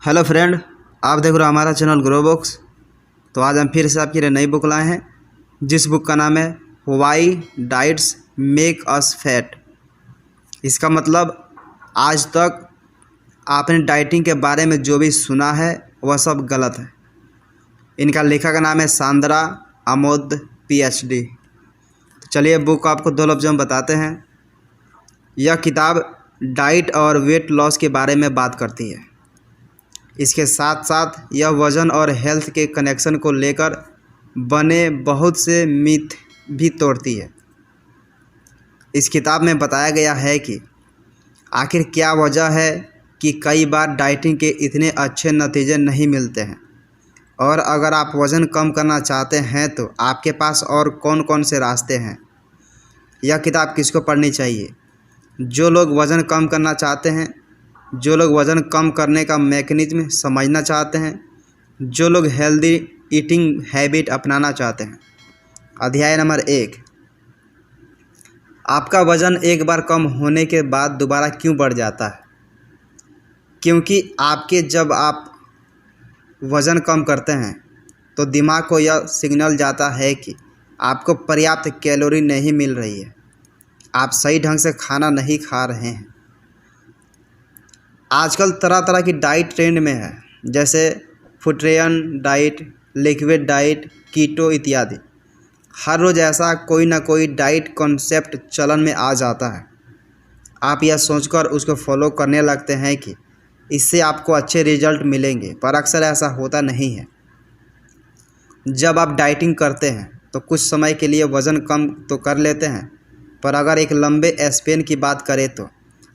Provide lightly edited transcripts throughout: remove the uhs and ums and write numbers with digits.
Hello friend, आप देख रहे हो हमारा चैनल ग्रो बुक्स। तो आज हम फिर से आपके लिए नई बुक लाए हैं, जिस बुक का नाम है why diets make us fat. इसका मतलब आज तक आपने डाइटिंग के बारे में जो भी सुना है वह सब गलत है। इनका लेखक का नाम है सांद्रा आमोद PhD। तो चलिए बुक आपको दो लफ्ज़ों में बताते हैं। यह किताब डाइट और वेट लॉस के बारे में बात करती है। इसके साथ साथ यह वज़न और हेल्थ के कनेक्शन को लेकर बने बहुत से मिथ भी तोड़ती है। इस किताब में बताया गया है कि आखिर क्या वजह है कि कई बार डाइटिंग के इतने अच्छे नतीजे नहीं मिलते हैं, और अगर आप वज़न कम करना चाहते हैं तो आपके पास और कौन कौन से रास्ते हैं। यह किताब किसको पढ़नी चाहिए? जो लोग वज़न कम करना चाहते हैं, जो लोग वज़न कम करने का मैकेनिज्म समझना चाहते हैं, जो लोग हेल्दी ईटिंग हैबिट अपनाना चाहते हैं। अध्याय नंबर 1। आपका वज़न एक बार कम होने के बाद दोबारा क्यों बढ़ जाता है? क्योंकि जब आप वज़न कम करते हैं तो दिमाग को यह सिग्नल जाता है कि आपको पर्याप्त कैलोरी नहीं मिल रही है, आप सही ढंग से खाना नहीं खा रहे हैं। आजकल तरह तरह की डाइट ट्रेंड में है, जैसे फुट्रियन डाइट, लिक्विड डाइट, कीटो इत्यादि। हर रोज़ ऐसा कोई ना कोई डाइट कॉन्सेप्ट चलन में आ जाता है। आप यह सोचकर उसको फॉलो करने लगते हैं कि इससे आपको अच्छे रिजल्ट मिलेंगे, पर अक्सर ऐसा होता नहीं है। जब आप डाइटिंग करते हैं तो कुछ समय के लिए वज़न कम तो कर लेते हैं, पर अगर एक लंबे स्पेन की बात करें तो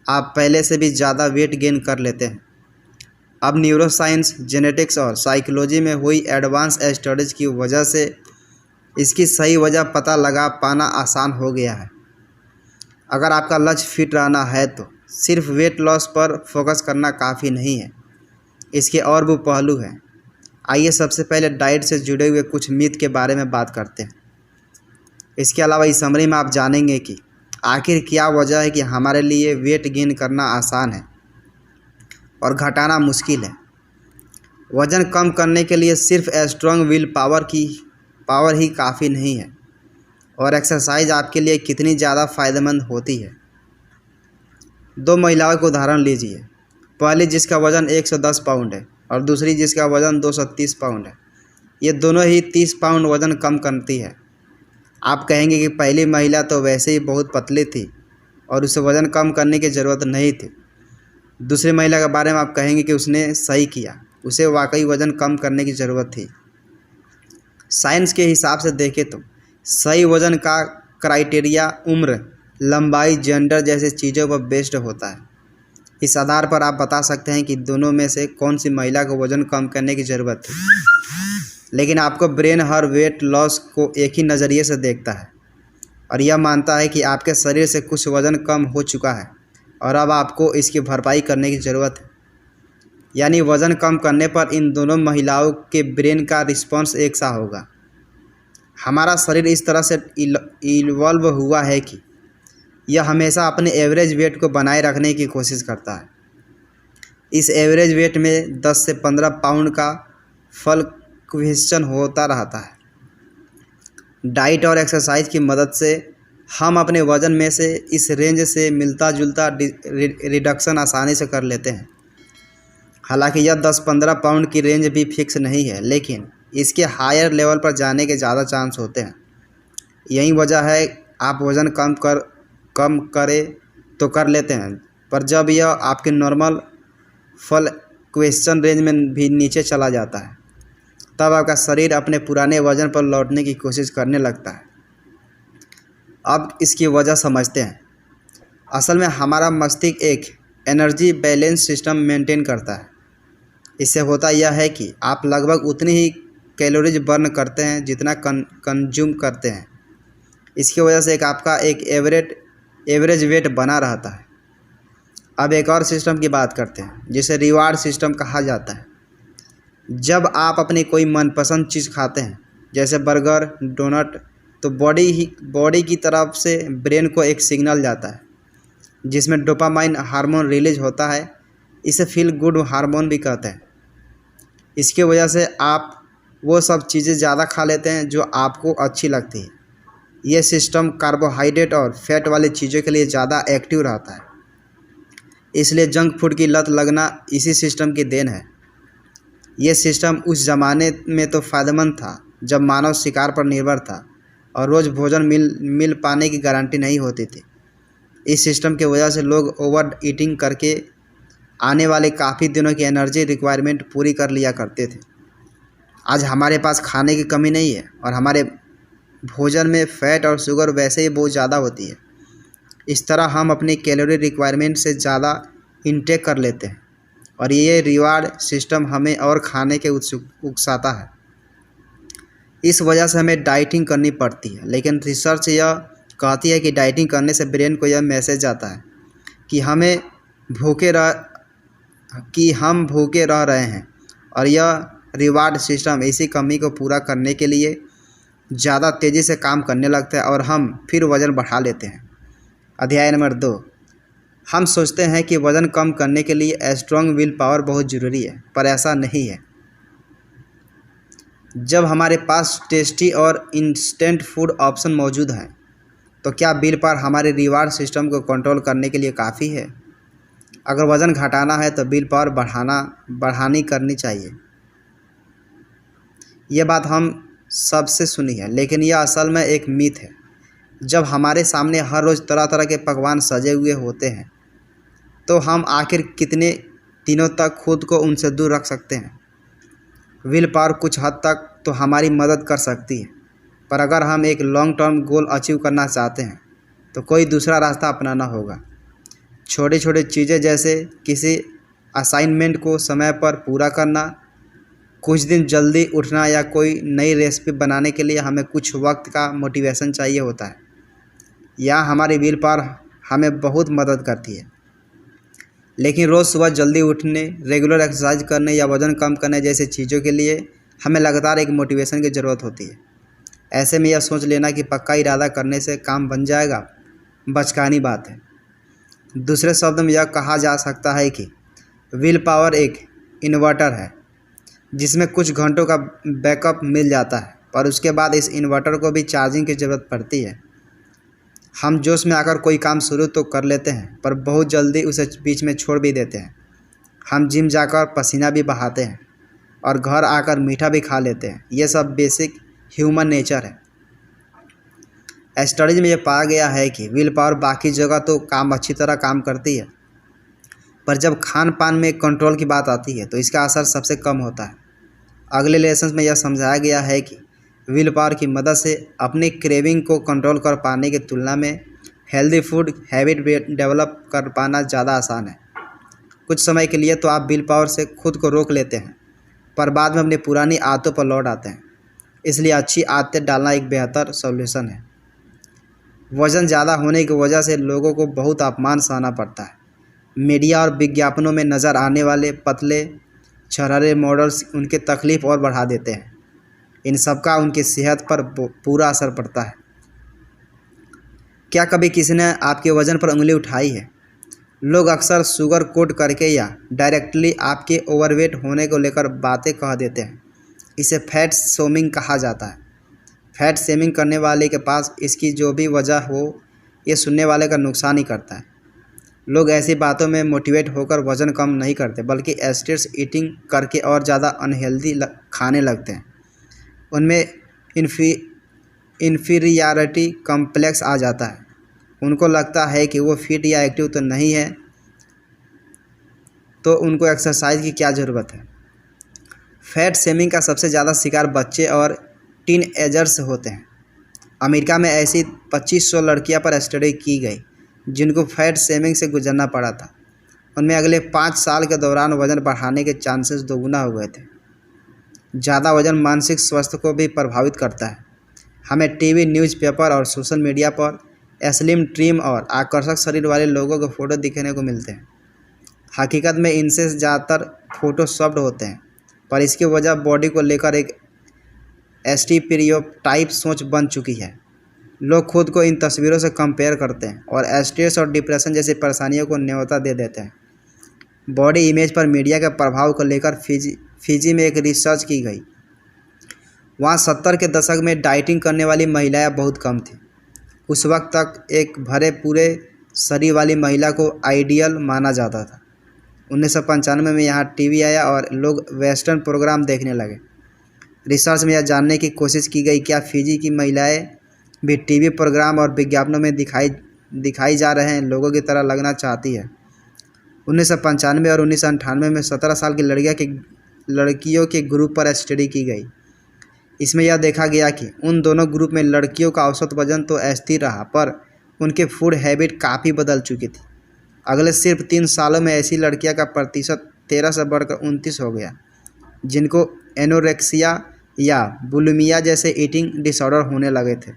आप पहले से भी ज़्यादा वेट गेन कर लेते हैं। अब न्यूरोसाइंस, जेनेटिक्स और साइकोलॉजी में हुई एडवांस स्टडीज़ की वजह से इसकी सही वजह पता लगा पाना आसान हो गया है। अगर आपका लक्ष्य फिट रहना है तो सिर्फ वेट लॉस पर फोकस करना काफ़ी नहीं है, इसके और भी पहलू हैं। आइए सबसे पहले डाइट से जुड़े हुए कुछ मिथ के बारे में बात करते हैं। इसके अलावा इस समरी में आप जानेंगे कि आखिर क्या वजह है कि हमारे लिए वेट गेन करना आसान है और घटाना मुश्किल है। वज़न कम करने के लिए सिर्फ स्ट्रॉन्ग विल पावर ही काफ़ी नहीं है, और एक्सरसाइज आपके लिए कितनी ज़्यादा फ़ायदेमंद होती है। दो महिलाओं को उदाहरण लीजिए। पहली जिसका वज़न 110 पाउंड है और दूसरी जिसका वज़न 230 पाउंड है। ये दोनों ही 30 पाउंड वज़न कम करती है। आप कहेंगे कि पहली महिला तो वैसे ही बहुत पतली थी और उसे वज़न कम करने की ज़रूरत नहीं थी। दूसरी महिला के बारे में आप कहेंगे कि उसने सही किया, उसे वाकई वज़न कम करने की ज़रूरत थी। साइंस के हिसाब से देखें तो सही वज़न का क्राइटेरिया उम्र, लंबाई, जेंडर जैसे चीज़ों पर बेस्ड होता है। इस आधार पर आप बता सकते हैं कि दोनों में से कौन सी महिला को वज़न कम करने की ज़रूरत थी। लेकिन आपको ब्रेन हर वेट लॉस को एक ही नज़रिए से देखता है और यह मानता है कि आपके शरीर से कुछ वज़न कम हो चुका है और अब आपको इसकी भरपाई करने की ज़रूरत है। यानी वज़न कम करने पर इन दोनों महिलाओं के ब्रेन का रिस्पॉन्स एक सा होगा। हमारा शरीर इस तरह से इवॉल्व हुआ है कि यह हमेशा अपने एवरेज वेट को बनाए रखने की कोशिश करता है। इस एवरेज वेट में 10 से 15 पाउंड का फ्लक्चुएशन होता रहता है। डाइट और एक्सरसाइज की मदद से हम अपने वज़न में से इस रेंज से मिलता जुलता रिडक्शन आसानी से कर लेते हैं। हालांकि यह 10-15 पाउंड की रेंज भी फिक्स नहीं है, लेकिन इसके हायर लेवल पर जाने के ज़्यादा चांस होते हैं। यही वजह है आप वज़न कम करें तो कर लेते हैं, पर जब यह आपके नॉर्मल फ्लक्चुएशन रेंज में भी नीचे चला जाता है तब आपका शरीर अपने पुराने वज़न पर लौटने की कोशिश करने लगता है। अब इसकी वजह समझते हैं। असल में हमारा मस्तिष्क एक एनर्जी बैलेंस सिस्टम मेंटेन करता है। इससे होता यह है कि आप लगभग उतनी ही कैलोरीज बर्न करते हैं जितना कंज्यूम करते हैं। इसकी वजह से आपका एक एवरेज वेट बना रहता है। अब एक और सिस्टम की बात करते हैं जिसे रिवार्ड सिस्टम कहा जाता है। जब आप अपनी कोई मनपसंद चीज़ खाते हैं, जैसे बर्गर, डोनट, तो बॉडी की तरफ से ब्रेन को एक सिग्नल जाता है जिसमें डोपामाइन हार्मोन रिलीज होता है। इसे फील गुड हार्मोन भी कहते हैं। इसके वजह से आप वो सब चीज़ें ज़्यादा खा लेते हैं जो आपको अच्छी लगती है। ये सिस्टम कार्बोहाइड्रेट और फैट वाली चीज़ों के लिए ज़्यादा एक्टिव रहता है, इसलिए जंक फूड की लत लगना इसी सिस्टम की देन है। ये सिस्टम उस ज़माने में तो फ़ायदेमंद था जब मानव शिकार पर निर्भर था और रोज़ भोजन मिल पाने की गारंटी नहीं होती थी। इस सिस्टम की वजह से लोग ओवर ईटिंग करके आने वाले काफ़ी दिनों की एनर्जी रिक्वायरमेंट पूरी कर लिया करते थे। आज हमारे पास खाने की कमी नहीं है और हमारे भोजन में फ़ैट और शुगर वैसे ही बहुत ज़्यादा होती है। इस तरह हम अपनी कैलोरी रिक्वायरमेंट से ज़्यादा इनटेक कर लेते हैं और ये रिवार्ड सिस्टम हमें और खाने के उकसाता है। इस वजह से हमें डाइटिंग करनी पड़ती है। लेकिन रिसर्च यह कहती है कि डाइटिंग करने से ब्रेन को यह मैसेज आता है कि हम भूखे रह रहे हैं और यह रिवार्ड सिस्टम इसी कमी को पूरा करने के लिए ज़्यादा तेज़ी से काम करने लगता है और हम फिर वज़न बढ़ा लेते हैं। अध्याय नंबर 2, हम सोचते हैं कि वज़न कम करने के लिए स्ट्रॉन्ग विल पावर बहुत ज़रूरी है, पर ऐसा नहीं है। जब हमारे पास टेस्टी और इंस्टेंट फूड ऑप्शन मौजूद हैं तो क्या विल पावर हमारे रिवार्ड सिस्टम को कंट्रोल करने के लिए काफ़ी है? अगर वज़न घटाना है तो विल पावर बढ़ानी करनी चाहिए। ये बात हम सबसे सुनी है, लेकिन यह असल में एक मिथ है। जब हमारे सामने हर रोज़ तरह तरह के पकवान सजे हुए होते हैं तो हम आखिर कितने दिनों तक खुद को उनसे दूर रख सकते हैं? विल पावर कुछ हद तक तो हमारी मदद कर सकती है, पर अगर हम एक लॉन्ग टर्म गोल अचीव करना चाहते हैं तो कोई दूसरा रास्ता अपनाना होगा। छोटी छोटी चीज़ें जैसे किसी असाइनमेंट को समय पर पूरा करना, कुछ दिन जल्दी उठना या कोई नई रेसिपी बनाने के लिए हमें कुछ वक्त का मोटिवेशन चाहिए होता है। यहाँ हमारी विल पावर हमें बहुत मदद करती है। लेकिन रोज़ सुबह जल्दी उठने, रेगुलर एक्सरसाइज करने या वज़न कम करने जैसी चीज़ों के लिए हमें लगातार एक मोटिवेशन की ज़रूरत होती है। ऐसे में यह सोच लेना कि पक्का इरादा करने से काम बन जाएगा, बचकानी बात है। दूसरे शब्द में यह कहा जा सकता है कि विल पावर एक इन्वर्टर है जिसमें कुछ घंटों का बैकअप मिल जाता है, पर उसके बाद इस इन्वर्टर को भी चार्जिंग की ज़रूरत पड़ती है। हम जोश में आकर कोई काम शुरू तो कर लेते हैं, पर बहुत जल्दी उसे बीच में छोड़ भी देते हैं। हम जिम जाकर पसीना भी बहाते हैं और घर आकर मीठा भी खा लेते हैं। ये सब बेसिक ह्यूमन नेचर है। स्टडीज में यह पाया गया है कि विल पावर बाकी जगह तो अच्छी तरह काम करती है, पर जब खान पान में कंट्रोल की बात आती है तो इसका असर सबसे कम होता है। अगले लेसन में यह समझाया गया है कि विल पावर की मदद से अपनी क्रेविंग को कंट्रोल कर पाने की तुलना में हेल्दी फूड हैबिट डेवलप कर पाना ज़्यादा आसान है। कुछ समय के लिए तो आप विल पावर से खुद को रोक लेते हैं, पर बाद में अपनी पुरानी आदतों पर लौट आते हैं। इसलिए अच्छी आदतें डालना एक बेहतर सॉल्यूशन है। वज़न ज़्यादा होने की वजह से लोगों को बहुत अपमान सहना पड़ता है। मीडिया और विज्ञापनों में नज़र आने वाले पतले छरहरे मॉडल्स उनकी तकलीफ़ और बढ़ा देते हैं। इन सब का उनकी सेहत पर पूरा असर पड़ता है। क्या कभी किसी ने आपके वज़न पर उंगली उठाई है? लोग अक्सर शुगर कोट करके या डायरेक्टली आपके ओवरवेट होने को लेकर बातें कह देते हैं। इसे फैट शेमिंग कहा जाता है। फैट शेमिंग करने वाले के पास इसकी जो भी वजह हो, ये सुनने वाले का नुकसान ही करता है। लोग ऐसी बातों में मोटिवेट होकर वज़न कम नहीं करते, बल्कि स्ट्रेस ईटिंग करके और ज़्यादा अनहेल्दी खाने लगते हैं। उनमें इन्फीरियरिटी कॉम्प्लेक्स आ जाता है। उनको लगता है कि वो फिट या एक्टिव तो नहीं है, तो उनको एक्सरसाइज की क्या ज़रूरत है। फैट शेमिंग का सबसे ज़्यादा शिकार बच्चे और टीन एजर्स होते हैं। अमेरिका में ऐसी 2500 लड़कियां पर स्टडी की गई जिनको फैट शेमिंग से गुजरना पड़ा था। उनमें अगले 5 साल के दौरान वज़न बढ़ाने के चांसेस दोगुना हो गए थे। ज़्यादा वज़न मानसिक स्वास्थ्य को भी प्रभावित करता है। हमें टीवी, न्यूज़पेपर और सोशल मीडिया पर स्लिम, ट्रिम और आकर्षक शरीर वाले लोगों के फ़ोटो दिखने को मिलते हैं। हकीकत में इनसे ज़्यादातर फोटोशॉप्ड होते हैं, पर इसकी वजह बॉडी को लेकर एक स्टीरियोटाइप सोच बन चुकी है। लोग खुद को इन तस्वीरों से कंपेयर करते हैं और स्ट्रेस और डिप्रेशन जैसी परेशानियों को न्योता दे देते हैं। बॉडी इमेज पर मीडिया के प्रभाव को लेकर फिजी में एक रिसर्च की गई। वहाँ 70 के दशक में डाइटिंग करने वाली महिलाएं बहुत कम थीं। उस वक्त तक एक भरे पूरे शरीर वाली महिला को आइडियल माना जाता था। 1995 में यहाँ टीवी आया और लोग वेस्टर्न प्रोग्राम देखने लगे। रिसर्च में यह जानने की कोशिश की गई क्या फिजी की महिलाएं भी टीवी प्रोग्राम और विज्ञापनों में दिखाई जा रहे हैं लोगों की तरह लगना चाहती है। 1995 और 1998 में 17 साल की लड़कियों के ग्रुप पर स्टडी की गई। इसमें यह देखा गया कि उन दोनों ग्रुप में लड़कियों का औसत वजन तो स्थिर रहा, पर उनके फूड हैबिट काफ़ी बदल चुकी थी। अगले सिर्फ 3 सालों में ऐसी लड़कियों का प्रतिशत 13 से बढ़कर 29 हो गया, जिनको एनोरेक्सिया या बुलिमिया जैसे ईटिंग डिसऑर्डर होने लगे थे।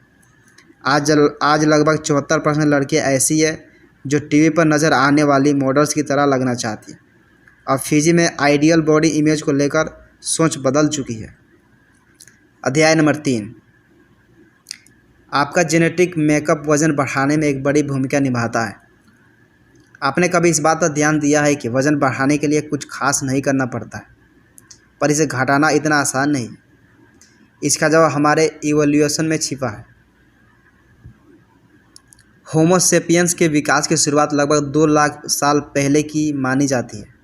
आज लगभग 74% लड़कियाँ ऐसी है जो टीवी पर नज़र आने वाली मॉडल्स की तरह लगना चाहती है। अब फिजी में आइडियल बॉडी इमेज को लेकर सोच बदल चुकी है। अध्याय नंबर 3, आपका जेनेटिक मेकअप वज़न बढ़ाने में एक बड़ी भूमिका निभाता है। आपने कभी इस बात पर ध्यान दिया है कि वज़न बढ़ाने के लिए कुछ खास नहीं करना पड़ता है, पर इसे घटाना इतना आसान नहीं है। इसका जवाब हमारे इवोल्यूशन में छिपा है। होमो सेपियंस के विकास की शुरुआत लगभग 2 लाख साल पहले की मानी जाती है।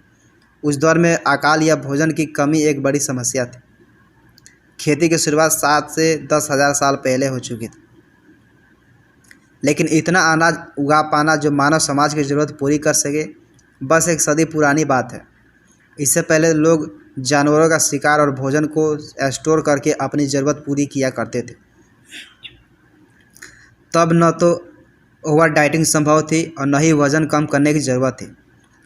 उस दौर में अकाल या भोजन की कमी एक बड़ी समस्या थी। खेती की शुरुआत 7 से 10 हज़ार साल पहले हो चुकी थी, लेकिन इतना अनाज उगा पाना जो मानव समाज की ज़रूरत पूरी कर सके, बस एक सदी पुरानी बात है। इससे पहले लोग जानवरों का शिकार और भोजन को स्टोर करके अपनी ज़रूरत पूरी किया करते थे। तब न तो ओवर डाइटिंग संभव थी और न ही वज़न कम करने की ज़रूरत थी।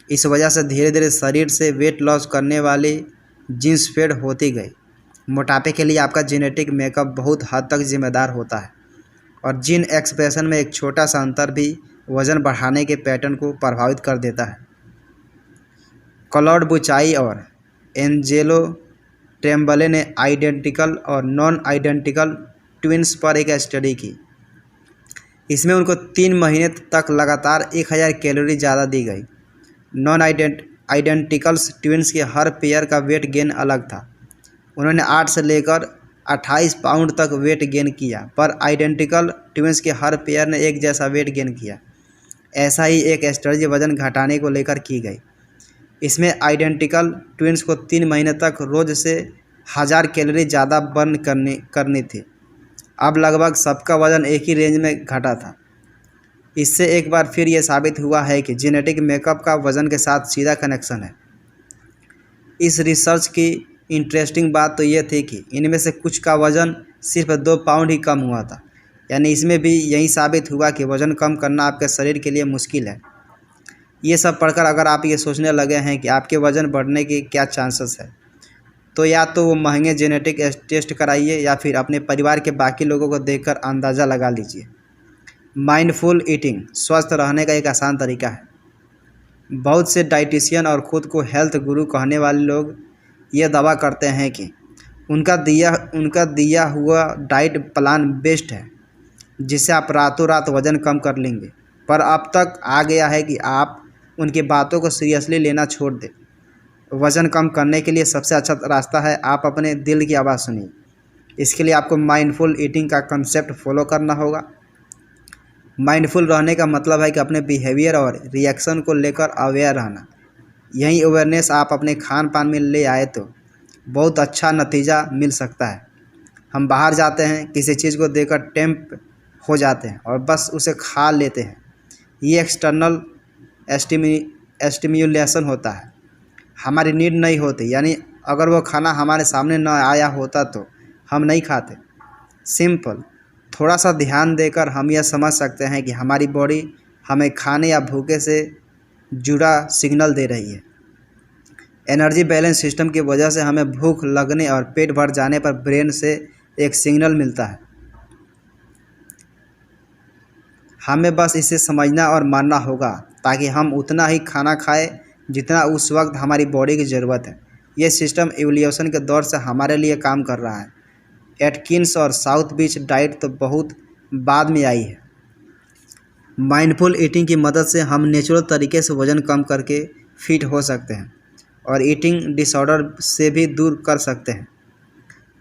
इस वजह से धीरे धीरे शरीर से वेट लॉस करने वाली जीन्स फेड होती गई। मोटापे के लिए आपका जेनेटिक मेकअप बहुत हद तक जिम्मेदार होता है, और जीन एक्सप्रेशन में एक छोटा सा अंतर भी वज़न बढ़ाने के पैटर्न को प्रभावित कर देता है। क्लॉड बुचाई और एंजेलो ट्रेम्बले ने आइडेंटिकल और नॉन आइडेंटिकल ट्विन्स पर एक स्टडी की। इसमें उनको 3 महीने तक लगातार 1000 कैलोरी ज़्यादा दी गई। नॉन आइडेंटिकल्स ट्विन्स के हर पेयर का वेट गेन अलग था। उन्होंने 8 से लेकर 28 पाउंड तक वेट गेन किया, पर आइडेंटिकल ट्विन्स के हर पेयर ने एक जैसा वेट गेन किया। ऐसा ही एक स्ट्रेटजी वज़न घटाने को लेकर की गई। इसमें आइडेंटिकल ट्विन्स को 3 महीने तक रोज़ से 1000 कैलोरी ज़्यादा बर्न करनी थी। अब लगभग सबका वज़न एक ही रेंज में घटा था। इससे एक बार फिर ये साबित हुआ है कि जेनेटिक मेकअप का वज़न के साथ सीधा कनेक्शन है। इस रिसर्च की इंटरेस्टिंग बात तो ये थी कि इनमें से कुछ का वज़न सिर्फ 2 पाउंड ही कम हुआ था। यानी इसमें भी यही साबित हुआ कि वज़न कम करना आपके शरीर के लिए मुश्किल है। ये सब पढ़कर अगर आप ये सोचने लगे हैं कि आपके वज़न बढ़ने के क्या चांसेस है, तो या तो वो महंगे जेनेटिक टेस्ट कराइए या फिर अपने परिवार के बाकी लोगों को देखकर अंदाज़ा लगा लीजिए। माइंडफुल ईटिंग स्वस्थ रहने का एक आसान तरीका है। बहुत से डाइटिशियन और ख़ुद को हेल्थ गुरु कहने वाले लोग ये दावा करते हैं कि उनका दिया हुआ डाइट प्लान बेस्ट है, जिससे आप रातों रात वज़न कम कर लेंगे। पर अब तक आ गया है कि आप उनकी बातों को सीरियसली लेना छोड़ दें। वज़न कम करने के लिए सबसे अच्छा रास्ता है आप अपने दिल की आवाज़ सुनिए। इसके लिए आपको माइंडफुल ईटिंग का कंसेप्ट फॉलो करना होगा। माइंडफुल रहने का मतलब है कि अपने बिहेवियर और रिएक्शन को लेकर अवेयर रहना। यही अवेयरनेस आप अपने खान पान में ले आए तो बहुत अच्छा नतीजा मिल सकता है। हम बाहर जाते हैं, किसी चीज़ को देखकर टेम्प हो जाते हैं और बस उसे खा लेते हैं। ये एक्सटर्नल स्टिम्युलेशन होता है, हमारी नीड नहीं होती। यानी अगर वो खाना हमारे सामने न आया होता तो हम नहीं खाते। सिंपल, थोड़ा सा ध्यान देकर हम यह समझ सकते हैं कि हमारी बॉडी हमें खाने या भूखे से जुड़ा सिग्नल दे रही है। एनर्जी बैलेंस सिस्टम की वजह से हमें भूख लगने और पेट भर जाने पर ब्रेन से एक सिग्नल मिलता है। हमें बस इसे समझना और मानना होगा ताकि हम उतना ही खाना खाएं जितना उस वक्त हमारी बॉडी की ज़रूरत है। ये सिस्टम एवोल्यूशन के दौर से हमारे लिए काम कर रहा है। एटकिंस और साउथ बीच डाइट तो बहुत बाद में आई है। माइंडफुल ईटिंग की मदद से हम नेचुरल तरीके से वज़न कम करके फिट हो सकते हैं और ईटिंग डिसऑर्डर से भी दूर कर सकते हैं।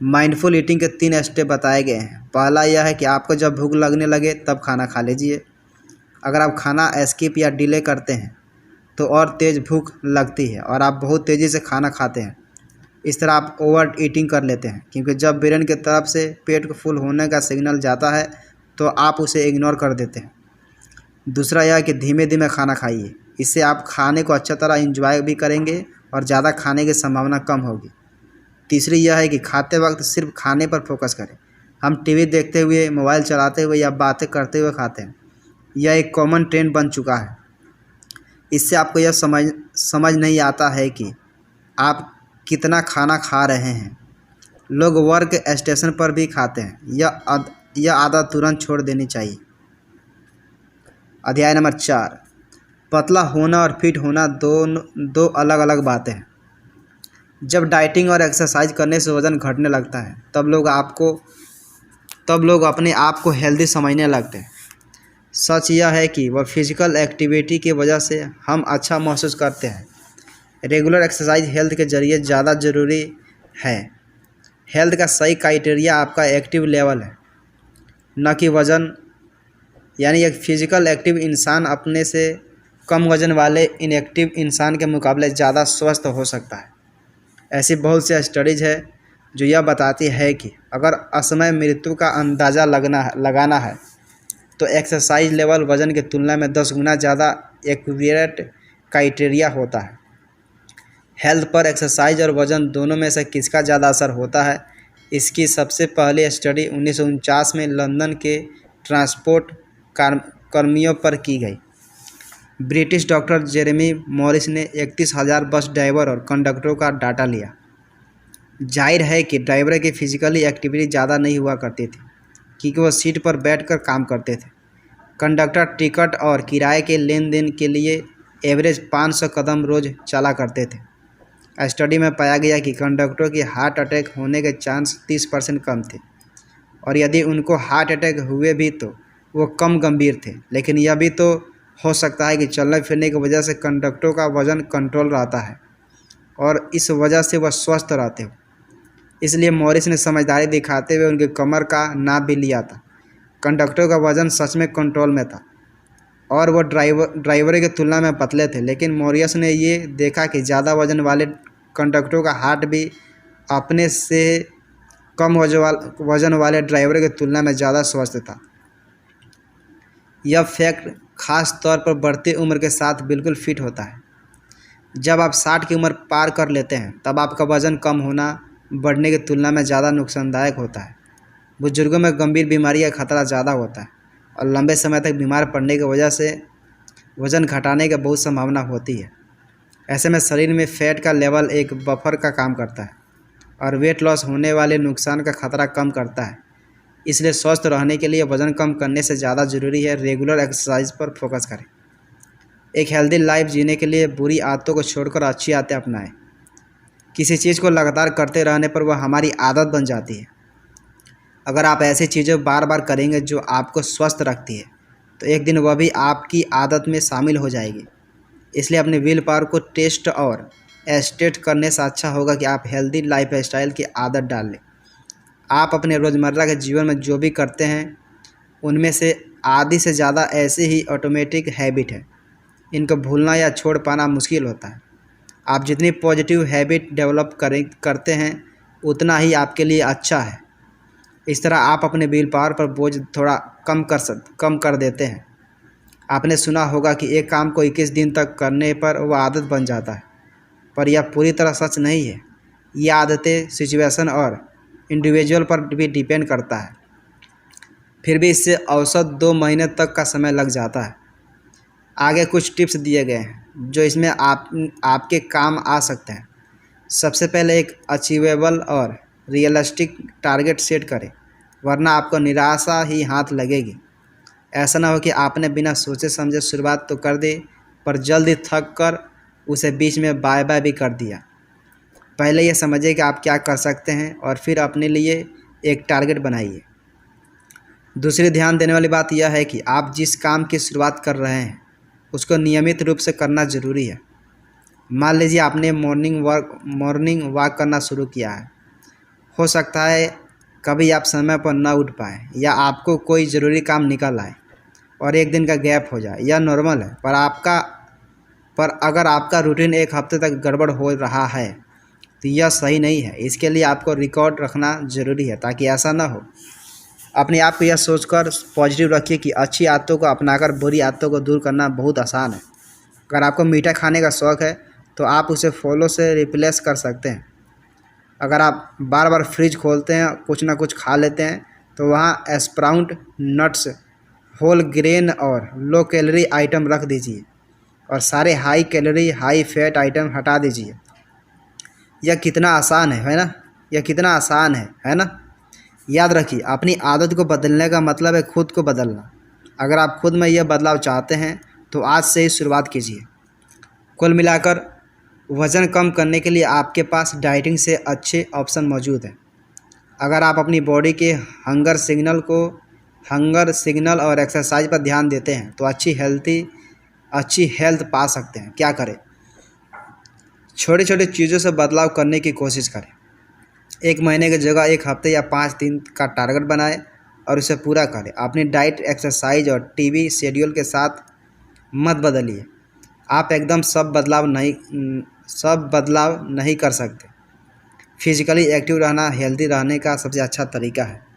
माइंडफुल ईटिंग के 3 स्टेप बताए गए हैं। पहला यह है कि आपको जब भूख लगने लगे तब खाना खा लीजिए। अगर आप खाना स्किप या डिले करते हैं तो और तेज़ भूख लगती है और आप बहुत तेज़ी से खाना खाते हैं। इस तरह आप ओवर ईटिंग कर लेते हैं, क्योंकि जब ब्रेन की तरफ से पेट को फुल होने का सिग्नल जाता है तो आप उसे इग्नोर कर देते हैं। दूसरा यह है कि धीमे धीमे खाना खाइए। इससे आप खाने को अच्छा तरह एंजॉय भी करेंगे और ज़्यादा खाने की संभावना कम होगी। तीसरी यह है कि खाते वक्त सिर्फ खाने पर फोकस करें। हम टीवी देखते हुए, मोबाइल चलाते हुए या बातें करते हुए खाते हैं। यह एक कॉमन ट्रेंड बन चुका है। इससे आपको यह समझ नहीं आता है कि आप कितना खाना खा रहे हैं। लोग वर्क स्टेशन पर भी खाते हैं। यह आदत तुरंत छोड़ देनी चाहिए। अध्याय नंबर 4, पतला होना और फिट होना दो अलग अलग बातें हैं। जब डाइटिंग और एक्सरसाइज करने से वज़न घटने लगता है तब लोग अपने आप को हेल्दी समझने लगते हैं। सच यह है कि वह फिजिकल एक्टिविटी की वजह से हम अच्छा महसूस करते हैं। रेगुलर एक्सरसाइज हेल्थ के ज़रिए ज़्यादा ज़रूरी है। हेल्थ का सही क्राइटेरिया आपका एक्टिव लेवल है, न कि वज़न। यानी एक फिजिकल एक्टिव इंसान अपने से कम वज़न वाले इनएक्टिव इंसान के मुकाबले ज़्यादा स्वस्थ हो सकता है। ऐसी बहुत सी स्टडीज़ है जो यह बताती है कि अगर असमय मृत्यु का अंदाज़ा लगाना है तो एक्सरसाइज लेवल वज़न की तुलना में 10 गुना ज़्यादा एक्यूरेट क्राइटेरिया होता है। हेल्थ पर एक्सरसाइज और वज़न दोनों में से किसका ज़्यादा असर होता है, इसकी सबसे पहली स्टडी 1949 में लंदन के ट्रांसपोर्ट कर्मियों पर की गई। ब्रिटिश डॉक्टर जेरेमी मॉरिस ने 31,000 बस ड्राइवर और कंडक्टरों का डाटा लिया। जाहिर है कि ड्राइवर की फिजिकली एक्टिविटी ज़्यादा नहीं हुआ करती थी, क्योंकि वह सीट पर बैठकर काम करते थे। कंडक्टर टिकट और किराए के लेन देन के लिए एवरेज 500 कदम रोज़ चला करते थे। स्टडी में पाया गया कि कंडक्टरों की हार्ट अटैक होने के चांस 30% कम थे, और यदि उनको हार्ट अटैक हुए भी तो वो कम गंभीर थे। लेकिन यह भी तो हो सकता है कि चलने फिरने की वजह से कंडक्टरों का वज़न कंट्रोल रहता है और इस वजह से वह स्वस्थ रहते हो। इसलिए मॉरिस ने समझदारी दिखाते हुए उनके कमर का नाप भी लिया था। कंडक्टरों का वज़न सच में कंट्रोल में था और वो ड्राइवर की तुलना में पतले थे। लेकिन मॉरिस ने ये देखा कि ज़्यादा वज़न वाले कंडक्टरों का हार्ट भी अपने से कम वज़न वाले ड्राइवर की तुलना में ज़्यादा स्वस्थ था। यह फैक्ट ख़ास तौर पर बढ़ती उम्र के साथ बिल्कुल फिट होता है। जब आप 60 की उम्र पार कर लेते हैं तब आपका वज़न कम होना बढ़ने की तुलना में ज़्यादा नुकसानदायक होता है। बुजुर्गों में गंभीर बीमारी का खतरा ज़्यादा होता है और लंबे समय तक बीमार पड़ने की वजह से वज़न घटाने की बहुत संभावना होती है। ऐसे में शरीर में फ़ैट का लेवल एक बफर का काम करता है और वेट लॉस होने वाले नुकसान का खतरा कम करता है। इसलिए स्वस्थ रहने के लिए वज़न कम करने से ज़्यादा ज़रूरी है रेगुलर एक्सरसाइज पर फोकस करें। एक हेल्दी लाइफ जीने के लिए बुरी आदतों को छोड़कर अच्छी आदतें अपनाएं। किसी चीज़ को लगातार करते रहने पर वह हमारी आदत बन जाती है। अगर आप ऐसी चीज़ें बार बार करेंगे जो आपको स्वस्थ रखती है तो एक दिन वह भी आपकी आदत में शामिल हो जाएगी। इसलिए अपने विल पावर को टेस्ट और एस्टेट करने से अच्छा होगा कि आप हेल्दी लाइफ स्टाइल की आदत डाल लें। आप अपने रोज़मर्रा के जीवन में जो भी करते हैं उनमें से आधी से ज़्यादा ऐसे ही ऑटोमेटिक हैबिट है। इनको भूलना या छोड़ पाना मुश्किल होता है। आप जितनी पॉजिटिव हैबिट डेवलप करते हैं उतना ही आपके लिए अच्छा है। इस तरह आप अपने विल पावर पर बोझ थोड़ा कम कर देते हैं। आपने सुना होगा कि एक काम को 21 दिन तक करने पर वह आदत बन जाता है, पर यह पूरी तरह सच नहीं है। ये आदतें सिचुएशन और इंडिविजुअल पर भी डिपेंड करता है। फिर भी इससे औसत 2 महीने तक का समय लग जाता है। आगे कुछ टिप्स दिए गए हैं जो इसमें आपके काम आ सकते हैं। सबसे पहले एक अचीवेबल और रियलिस्टिक टारगेट सेट करें, वरना आपको निराशा ही हाथ लगेगी। ऐसा ना हो कि आपने बिना सोचे समझे शुरुआत तो कर दी पर जल्दी थक कर उसे बीच में बाय बाय भी कर दिया। पहले ये समझिए कि आप क्या कर सकते हैं और फिर अपने लिए एक टारगेट बनाइए। दूसरी ध्यान देने वाली बात यह है कि आप जिस काम की शुरुआत कर रहे हैं उसको नियमित रूप से करना ज़रूरी है। मान लीजिए आपने मॉर्निंग वॉक करना शुरू किया है। हो सकता है कभी आप समय पर ना उठ पाए या आपको कोई ज़रूरी काम निकल आए और एक दिन का गैप हो जाए, यह नॉर्मल है। पर अगर आपका रूटीन एक हफ्ते तक गड़बड़ हो रहा है तो यह सही नहीं है। इसके लिए आपको रिकॉर्ड रखना ज़रूरी है ताकि ऐसा ना हो। अपने आप को यह सोचकर पॉजिटिव रखिए कि अच्छी आदतों को अपनाकर बुरी आदतों को दूर करना बहुत आसान है। अगर आपको मीठा खाने का शौक़ है तो आप उसे फलों से रिप्लेस कर सकते हैं। अगर आप बार बार फ्रिज खोलते हैं कुछ ना कुछ खा लेते हैं तो वहाँ स्प्राउट, नट्स, होल ग्रेन और लो कैलोरी आइटम रख दीजिए और सारे high calorie high fat item हटा दीजिए। यह कितना आसान है ना? यह कितना आसान है ना? याद रखिए, अपनी आदत को बदलने का मतलब है खुद को बदलना। अगर आप खुद में यह बदलाव चाहते हैं तो आज से ही शुरुआत कीजिए। कुल मिलाकर वज़न कम करने के लिए आपके पास डाइटिंग से अच्छे ऑप्शन मौजूद हैं। अगर आप अपनी बॉडी के हंगर सिग्नल और एक्सरसाइज पर ध्यान देते हैं तो अच्छी हेल्थ पा सकते हैं। क्या करें? छोटे छोटे चीज़ों से बदलाव करने की कोशिश करें। 1 महीने की जगह 1 हफ्ते या 5 दिन का टारगेट बनाएं और उसे पूरा करें। अपनी डाइट, एक्सरसाइज और टीवी शेड्यूल के साथ मत बदलिए। आप एकदम सब बदलाव नहीं कर सकते। फिजिकली एक्टिव रहना हेल्दी रहने का सबसे अच्छा तरीका है।